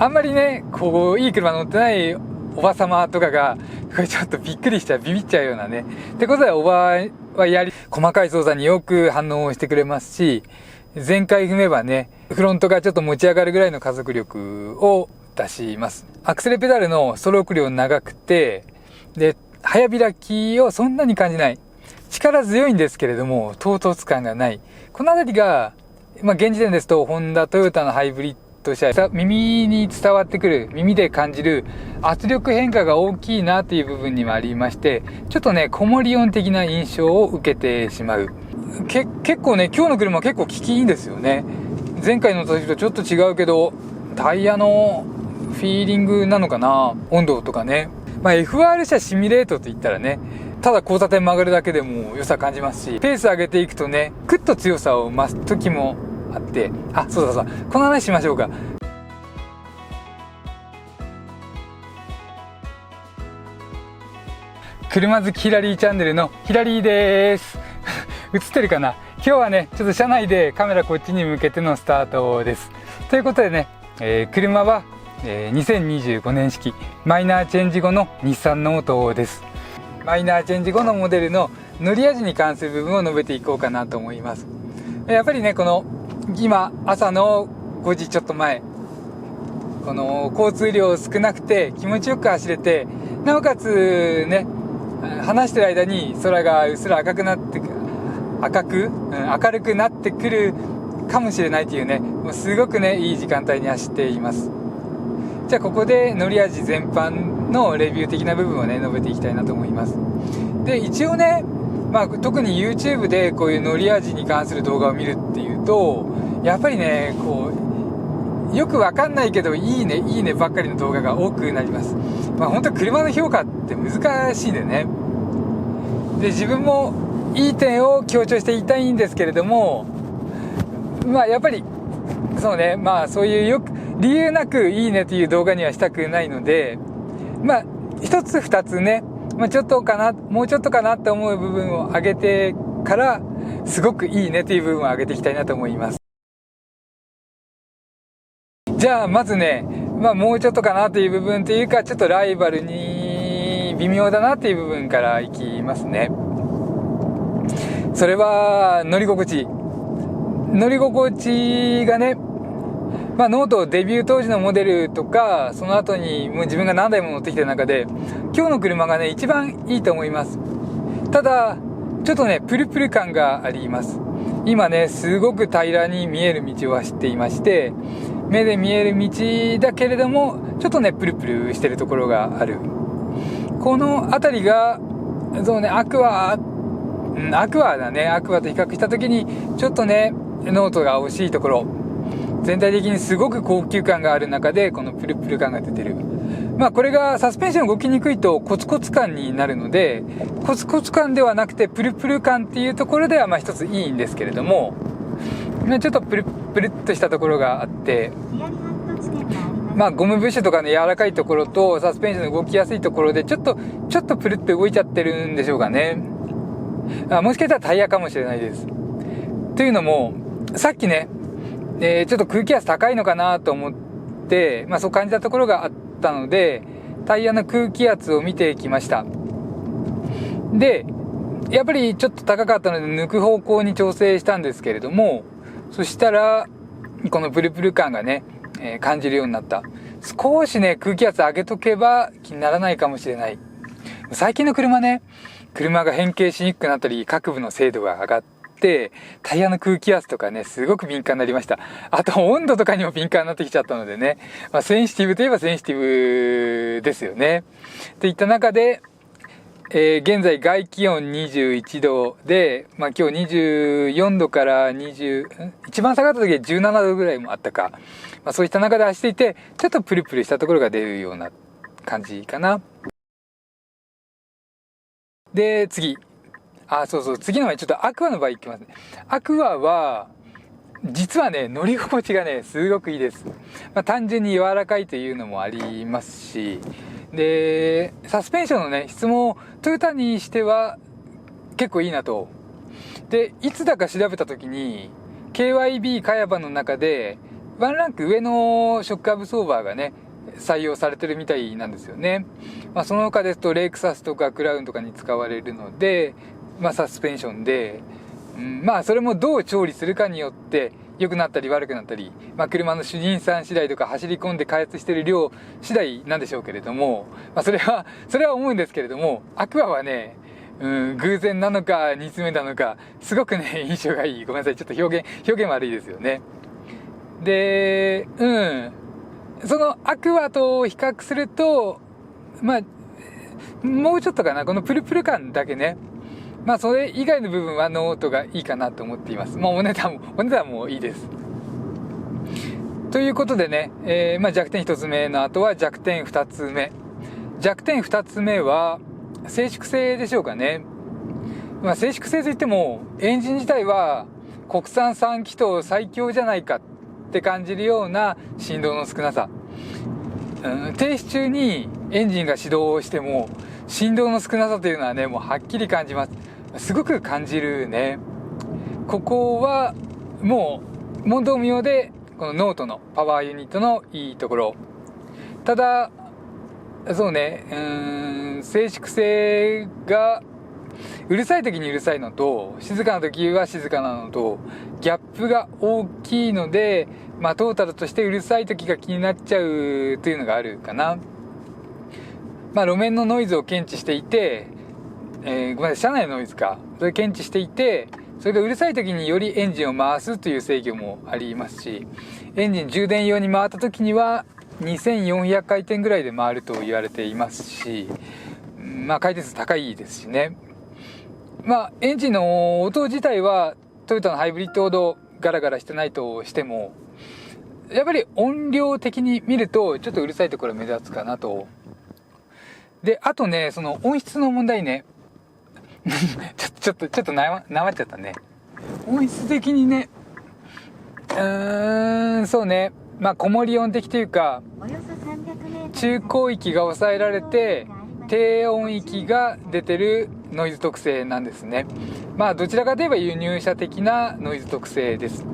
あんまりね、こう、いい車乗ってないおばさまとかが、これちょっとびっくりしちゃう、ビビっちゃうようなね。ってことで、おばは細かい操作によく反応をしてくれますし、全開踏めばね、フロントがちょっと持ち上がるぐらいの加速力を出します。アクセルペダルのストローク量長くて、で、早開きをそんなに感じない。力強いんですけれども、唐突感がない。このあたりが、現時点ですと、ホンダ、トヨタのハイブリッド車、耳に伝わってくる、耳で感じる圧力変化が大きいなという部分にもありまして、ちょっとね、子守音的な印象を受けてしまう。結構ね、今日の車結構効きいいんですよね。前回の時とちょっと違うけど、タイヤのフィーリングなのかな、温度とかね。FR 車シミュレートと言ったらね、ただ交差点曲がるだけでも良さ感じますし、ペース上げていくとね、クッと強さを増す時もあって、そうだ、この話しましょうか。車好きヒラリーチャンネルのヒラリーです。映ってるかな。今日はね、ちょっと車内でカメラこっちに向けてのスタートです。ということでね、車は、2025年式マイナーチェンジ後の日産ノートです。マイナーチェンジ後のモデルの乗り味に関する部分を述べていこうかなと思います。やっぱりね、この今朝の5時ちょっと前、この交通量少なくて気持ちよく走れて、なおかつね、話してる間に空がうっすら明るくなってくるかもしれないというね、もうすごくね、いい時間帯に走っています。じゃあここで乗り味全般のレビュー的な部分をね、述べていきたいなと思います。で、一応ね、特に YouTube でこういう乗り味に関する動画を見るっていうと、やっぱりね、こうよくわかんないけどいいねばっかりの動画が多くなります。本当車の評価って難しいんでね。で、自分もいい点を強調していたいんですけれども、やっぱりそうね、そういう理由なくいいねという動画にはしたくないので、一つ二つね、もうちょっとかなって思う部分を上げてから、すごくいいねという部分を上げていきたいなと思います。じゃあまずね、もうちょっとかなという部分というか、ちょっとライバルに微妙だなという部分からいきますね。それは乗り心地がね、ノートデビュー当時のモデルとか、その後にもう自分が何台も乗ってきた中で、今日の車がね、一番いいと思います。ただ、ちょっとね、プルプル感があります。今ね、すごく平らに見える道を走っていまして、目で見える道だけれども、ちょっとね、プルプルしてるところがある。この辺りが、そうね、アクアだね。アクアと比較した時に、ちょっとね、ノートが惜しいところ。全体的にすごく高級感がある中で、このプルプル感が出てる。これがサスペンション動きにくいとコツコツ感になるので、コツコツ感ではなくてプルプル感っていうところでは一ついいんですけれども、ちょっとプルプルっとしたところがあって、ゴムブッシュとかの柔らかいところとサスペンションの動きやすいところでちょっとプルッと動いちゃってるんでしょうかね。もしかしたらタイヤかもしれないです。というのも、さっきね、ちょっと空気圧高いのかなと思って、そう感じたところがあったので、タイヤの空気圧を見てきました。で、やっぱりちょっと高かったので抜く方向に調整したんですけれども、そしたらこのプルプル感がね、感じるようになった。少しね、空気圧上げとけば気にならないかもしれない。最近の車が変形しにくくなったり、各部の精度が上がって、タイヤの空気圧とかね、すごく敏感になりました。あと温度とかにも敏感になってきちゃったのでね、センシティブといえばセンシティブですよね。といった中で、現在外気温21度で、今日24度から一番下がった時は17度ぐらいもあったか。そういった中で走っていて、ちょっとプルプルしたところが出るような感じかな。で、次の前ちょっとアクアの場合いきますね。アクアは、実はね、乗り心地がね、すごくいいです。単純に柔らかいというのもありますし、で、サスペンションのね、質もトヨタにしては結構いいなと。で、いつだか調べた時に、KYB カヤバの中で、ワンランク上のショックアブソーバーがね、採用されてるみたいなんですよね。その他ですと、レイクサスとかクラウンとかに使われるので、サスペンションで、それもどう調理するかによって、良くなったり悪くなったり、車の主任さん次第とか走り込んで開発してる量次第なんでしょうけれども、それは思うんですけれども、アクアはね、偶然なのか煮詰めなのか、すごくね、印象がいい。ごめんなさい、ちょっと表現悪いですよね。で、そのアクアと比較すると、もうちょっとかな、このプルプル感だけね、それ以外の部分はノートがいいかなと思っています。お値段もいいです。ということでね、弱点1つ目の後は弱点2つ目。弱点2つ目は、静粛性でしょうかね。静粛性といっても、エンジン自体は国産3気筒最強じゃないかって感じるような振動の少なさ。停止中にエンジンが始動しても、振動の少なさというのはね、もうはっきり感じます。すごく感じるね。ここはもう問答無用でこのノートのパワーユニットのいいところ。ただそうね、静粛性がうるさい時にうるさいのと静かな時は静かなのとギャップが大きいので、トータルとしてうるさい時が気になっちゃうというのがあるかな。路面のノイズを検知していて、ごめんなさい、車内のノイズか。それ検知していて、それがうるさい時によりエンジンを回すという制御もありますし、エンジン充電用に回った時には2400回転ぐらいで回ると言われていますし、回転数高いですしね。エンジンの音自体はトヨタのハイブリッドほどガラガラしてないとしても、やっぱり音量的に見るとちょっとうるさいところ目立つかなと。で、あとね、その音質の問題ね。ちょっとなまっちゃったね。音質的にね、そうね。子守音的というか、中高域が抑えられて、低音域が出てるノイズ特性なんですね。どちらかといえば輸入車的なノイズ特性です。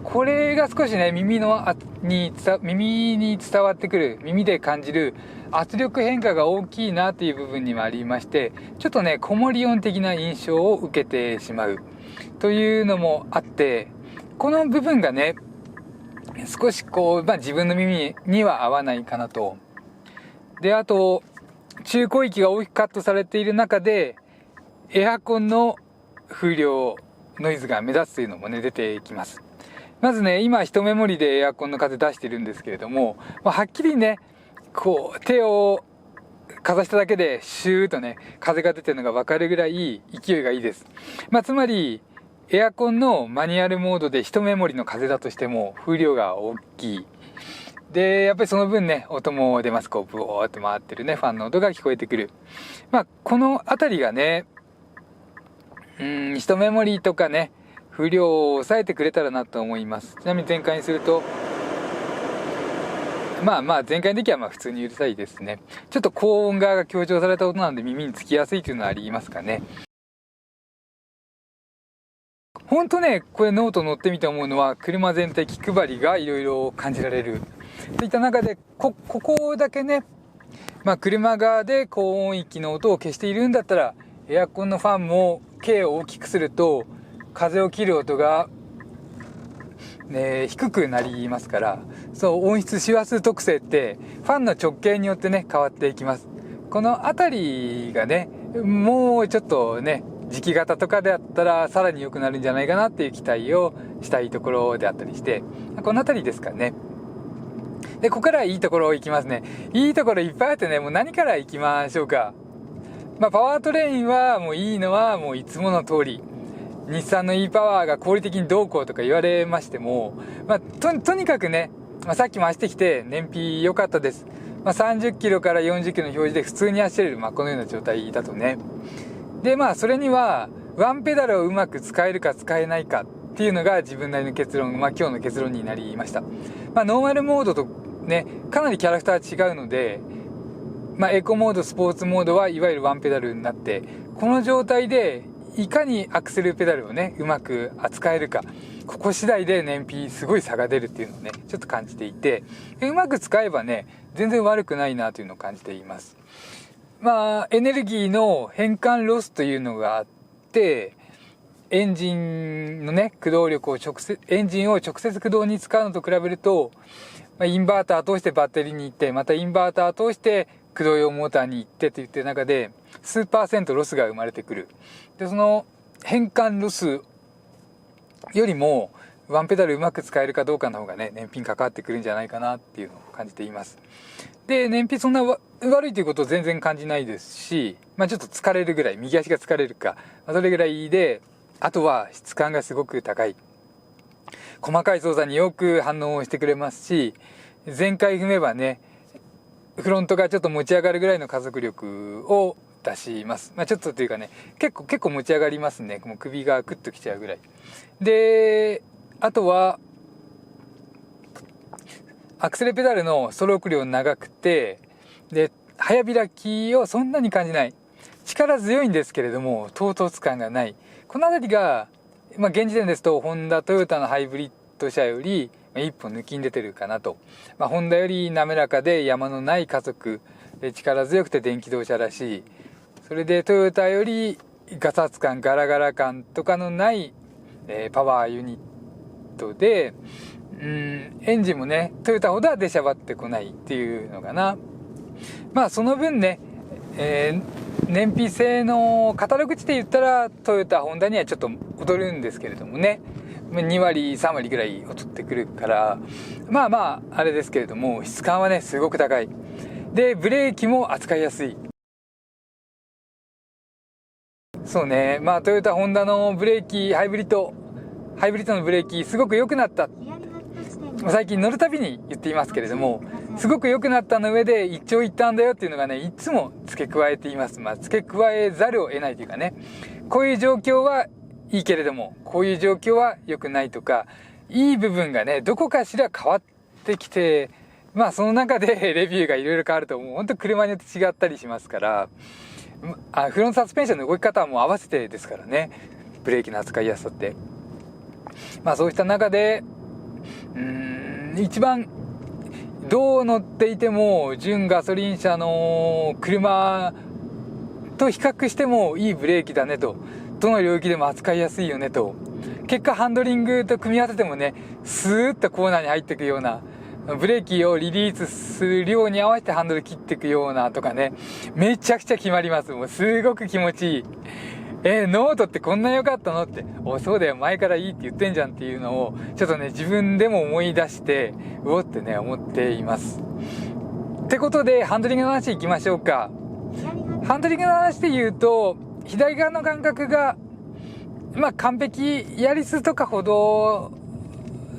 これが少しね、耳に伝わってくる、耳で感じる圧力変化が大きいなという部分にもありまして、ちょっとね、子守音的な印象を受けてしまうというのもあって、この部分がね、少し自分の耳には合わないかなと。で、あと、中高域が大きくカットされている中で、エアコンの風量、ノイズが目立つというのもね、出てきます。まずね、今一目盛りでエアコンの風出してるんですけれども、はっきりね、手をかざしただけでシューッとね、風が出てるのが分かるぐらい勢いがいいです。つまり、エアコンのマニュアルモードで一目盛りの風だとしても風量が大きい。で、やっぱりその分ね、音も出ます。ブオーって回ってるね、ファンの音が聞こえてくる。このあたりがね、一目盛りとかね、風量を抑えてくれたらなと思います。ちなみに全開にすると、全開の時は普通にうるさいですね。ちょっと高音が強調された音なんで耳につきやすいというのはありますかね。ほんとね、これノート乗ってみて思うのは、車全体気配りがいろいろ感じられる。といった中で、ここだけね、車側で高音域の音を消しているんだったら、エアコンのファンもKを大きくすると、風を切る音が、低くなりますから、音質周波数特性ってファンの直径によってね変わっていきます。このあたりがね、もうちょっとね、磁気型とかであったらさらに良くなるんじゃないかなっていう期待をしたいところであったりして、このあたりですかね。で、ここからいいところ行きますね。いいところいっぱいあってね、もう何から行きましょうか。パワートレインはもういいのはもういつもの通り。日産の e パワーが合理的にどうこうとか言われましても、とにかくね、さっきも走ってきて燃費良かったです。30キロから40キロの表示で普通に走れる、このような状態だとね。で、それにはワンペダルをうまく使えるか使えないかっていうのが自分なりの結論、今日の結論になりました。ノーマルモードとね、かなりキャラクター違うので、エコモード、スポーツモードはいわゆるワンペダルになって、この状態でいかにアクセルペダルをねうまく扱えるか、ここ次第で燃費すごい差が出るっていうのをねちょっと感じていて、うまく使えばね全然悪くないなというのを感じています。エネルギーの変換ロスというのがあって、エンジンのね駆動力をエンジンを直接駆動に使うのと比べると、インバーター通してバッテリーに行って、またインバーター通して駆動用モーターに行ってといって中で数%ロスが生まれてくる。でその変換ロスよりもワンペダルうまく使えるかどうかの方がね燃費に関わってくるんじゃないかなっていうのを感じています。で燃費そんな悪いということを全然感じないですし、ちょっと疲れるぐらい、右足が疲れるか、それぐらいで、あとは質感がすごく高い、細かい操作によく反応をしてくれますし、全開踏めばねフロントがちょっと持ち上がるぐらいの加速力を出します。ちょっとというかね結構持ち上がりますね。もう首がクッときちゃうぐらいで、あとはアクセルペダルのストローク量長くて、で早開きをそんなに感じない、力強いんですけれども唐突感がない。この辺りが、現時点ですとホンダトヨタのハイブリッド車より一歩抜きに出てるかなと。ホンダより滑らかで山のない加速で力強くて電気自動車らしい。それでトヨタよりガサツ感ガラガラ感とかのない、パワーユニットで、エンジンもねトヨタほどは出しゃばってこないっていうのかな。その分ね、燃費性のカタログ値で言ったらトヨタホンダにはちょっと劣るんですけれどもね、2割3割ぐらい劣ってくるから、あれですけれども質感はねすごく高い。でブレーキも扱いやすい。そうね、トヨタホンダのブレーキハイブリッドのブレーキすごく良くなった、最近乗るたびに言っていますけれども、すごく良くなったの上で一長一短だよっていうのがねいつも付け加えています。付け加えざるを得ないというかね、こういう状況はいいけれどもこういう状況は良くないとか、いい部分がねどこかしら変わってきて、その中でレビューがいろいろ変わるともう本当車によって違ったりしますから、フロントサスペンションの動き方はもう合わせてですからね、ブレーキの扱いやすさって。そうした中で一番どう乗っていても純ガソリン車の車と比較してもいいブレーキだねと、どの領域でも扱いやすいよねと、結果ハンドリングと組み合わせてもねスーッとコーナーに入っていくような、ブレーキをリリースする量に合わせてハンドル切っていくようなとかね、めちゃくちゃ決まります。もうすごく気持ちいい。ノートってこんな良かったのって、そうだよ前からいいって言ってんじゃんっていうのをちょっとね自分でも思い出してうおってね思っています。ってことでハンドリングの話いきましょうか。ハンドリングの話で言うと左側の感覚が完璧、ヤリスとかほど、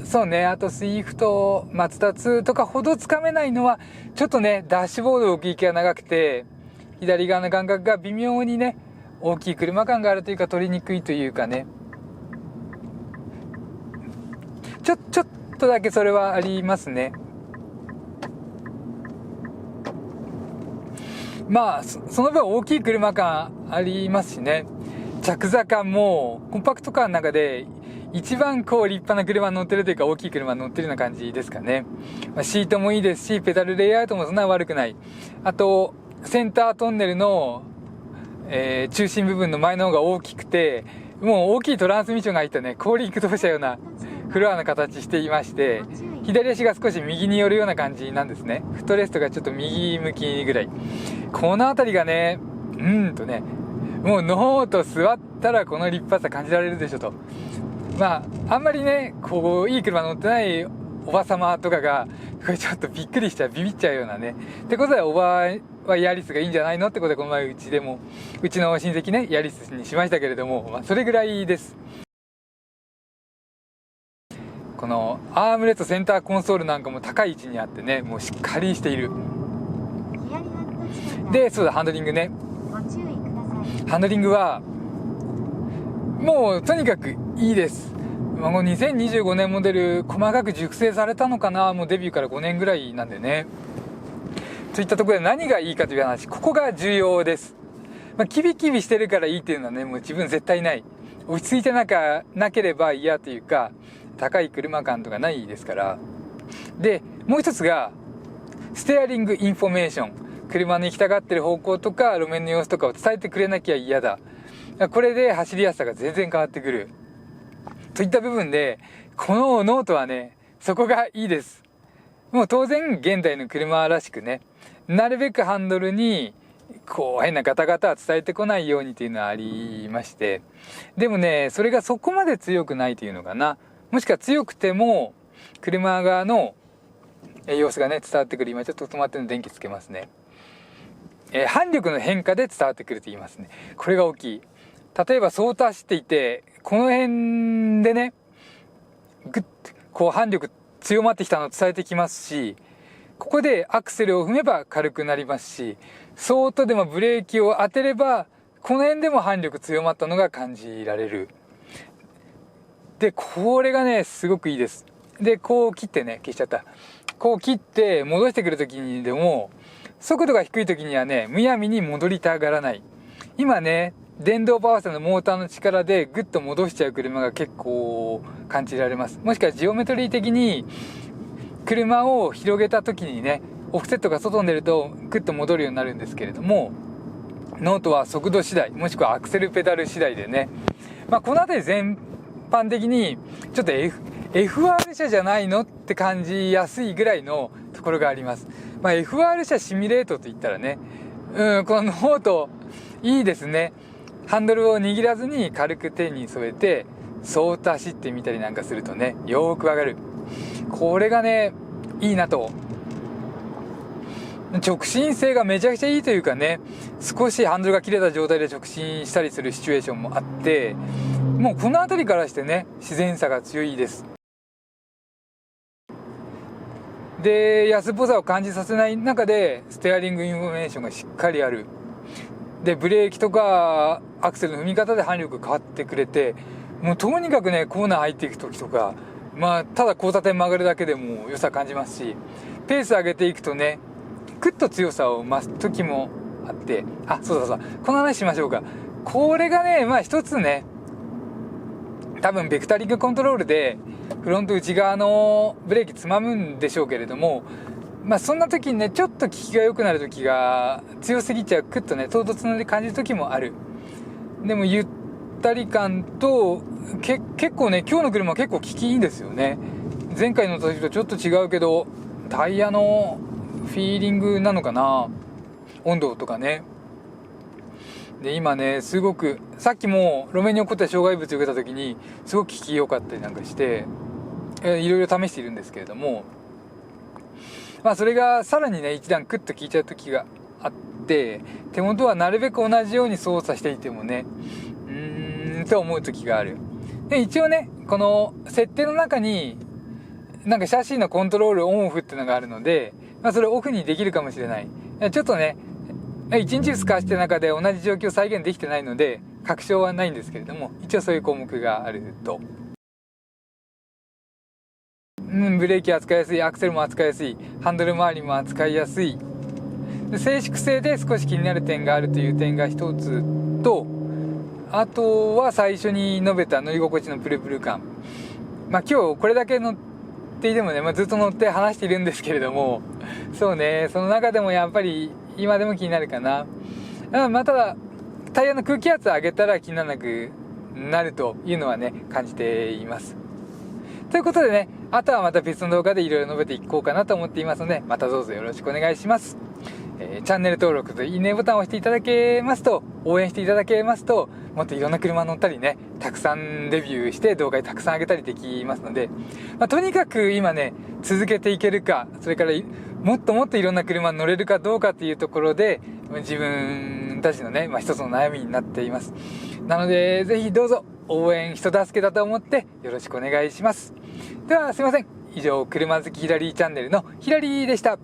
そうね、あとスイフト、マツダ2とかほどつかめないのはちょっとねダッシュボード奥行きが長くて左側の感覚が微妙にね大きい車感があるというか取りにくいというかね、ちょっとだけそれはありますね。その分大きい車感ありますしね、着座感もコンパクトカーの中で一番立派な車乗ってるというか大きい車乗ってるような感じですかね。シートもいいですしペダルレイアウトもそんな悪くない。あとセンタートンネルの中心部分の前の方が大きくて、もう大きいトランスミッションが入ったね後輪駆動車ようなフロアの形していまして、左足が少し右に寄るような感じなんですね。フットレストがちょっと右向きぐらい。この辺りがねもうノート座ったらこの立派さ感じられるでしょと。あんまりねいい車乗ってないおばさまとかがこれちょっとびっくりしちゃう、ビビっちゃうようなね。ってことでおばはヤリスがいいんじゃないのってことで、この前うちの親戚ねヤリスにしましたけれども、それぐらいです。このアームレストセンターコンソールなんかも高い位置にあってね、もうしっかりしている。でそうだ、ハンドリングね。ハンドリングはもうとにかくいいです。もう2025年モデル細かく熟成されたのかな、もうデビューから5年ぐらいなんでね。といったところで何がいいかという話、ここが重要です。キビキビしてるからいいっていうのはね、もう自分絶対ない。落ち着いてなければ嫌というか、高い車感とかないですから。で、もう一つが、ステアリングインフォメーション。車の行きたがってる方向とか、路面の様子とかを伝えてくれなきゃ嫌だ。これで走りやすさが全然変わってくる。といった部分で、このノートはね、そこがいいです。もう当然、現代の車らしくね、なるべくハンドルに、こう変なガタガタは伝えてこないようにというのはありまして。でもね、それがそこまで強くないというのかな。もしくは強くても、車側の様子がね、伝わってくる。今ちょっと止まってるので電気つけますね。反力の変化で伝わってくると言いますね。これが大きい。例えば、相当走っていて、この辺でね、ぐっと、こう反力強まってきたのを伝えてきますし、ここでアクセルを踏めば軽くなりますし、そーっとでもブレーキを当てれば、この辺でも反力強まったのが感じられる。で、これがね、すごくいいです。で、こう切ってね、消しちゃった。こう切って戻してくるときにでも、速度が低いときにはね、むやみに戻りたがらない。今ね、電動パワー車のモーターの力でグッと戻しちゃう車が結構感じられます。もしくはジオメトリー的に車を広げた時にね、オフセットが外に出るとグッと戻るようになるんですけれども、ノートは速度次第、もしくはアクセルペダル次第でね、この辺り全般的にちょっとFR 車じゃないのって感じやすいぐらいのところがあります。FR 車シミュレートといったらね、このノートいいですね。ハンドルを握らずに軽く手に添えて、そーっと走ってみたりなんかするとね、よーくわかる。これがね、いいなと。直進性がめちゃくちゃいいというかね、少しハンドルが切れた状態で直進したりするシチュエーションもあって、もうこの辺りからしてね、自然さが強いです。で、安っぽさを感じさせない中で、ステアリングインフォメーションがしっかりある。で、ブレーキとかアクセルの踏み方で反力変わってくれて、もうとにかくね、コーナー入っていく時とか、ただ交差点曲がるだけでも良さ感じますし、ペース上げていくとね、ぐっと強さを増す時もあって、そう、この話しましょうか。これがね、一つね、多分ベクタリングコントロールで、フロント内側のブレーキつまむんでしょうけれども、そんな時にね、ちょっと効きが良くなる時が強すぎちゃう、クッとね、唐突な感じる時もある。でもゆったり感と、結構ね、今日の車結構効きいいんですよね。前回の時とちょっと違うけど、タイヤのフィーリングなのかな、温度とかね。で、今ね、すごく、さっきも路面に起こった障害物を受けた時に、すごく効き良かったりなんかして、いろいろ試しているんですけれども、それがさらにね、一段クッと効いちゃう時があって、手元はなるべく同じように操作していてもね、と思う時がある。で、一応ね、この設定の中に、なんかシャシーのコントロールオンオフっていうのがあるので、それをオフにできるかもしれない。ちょっとね、1日2日してる中で同じ状況を再現できてないので、確証はないんですけれども、一応そういう項目があると。ブレーキ扱いやすい、アクセルも扱いやすい、ハンドル周りも扱いやすい。で、静粛性で少し気になる点があるという点が一つと、あとは最初に述べた乗り心地のプルプル感。今日これだけ乗っていてもね、ずっと乗って話しているんですけれども、そうね、その中でもやっぱり今でも気になるかな。ただ、タイヤの空気圧を上げたら気にならなくなるというのはね、感じています。ということでね、あとはまた別の動画でいろいろ述べていこうかなと思っていますので、またどうぞよろしくお願いします。チャンネル登録といいねボタンを押していただけますと、応援していただけますと、もっといろんな車乗ったりね、たくさんレビューして動画にたくさん上げたりできますので、とにかく今ね、続けていけるか、それからもっともっといろんな車に乗れるかどうかっていうところで、自分たちのね、一つの悩みになっています。なので、ぜひどうぞ応援人助けだと思ってよろしくお願いします。では、すいません。以上、車好きヒラリーチャンネルのヒラリーでした。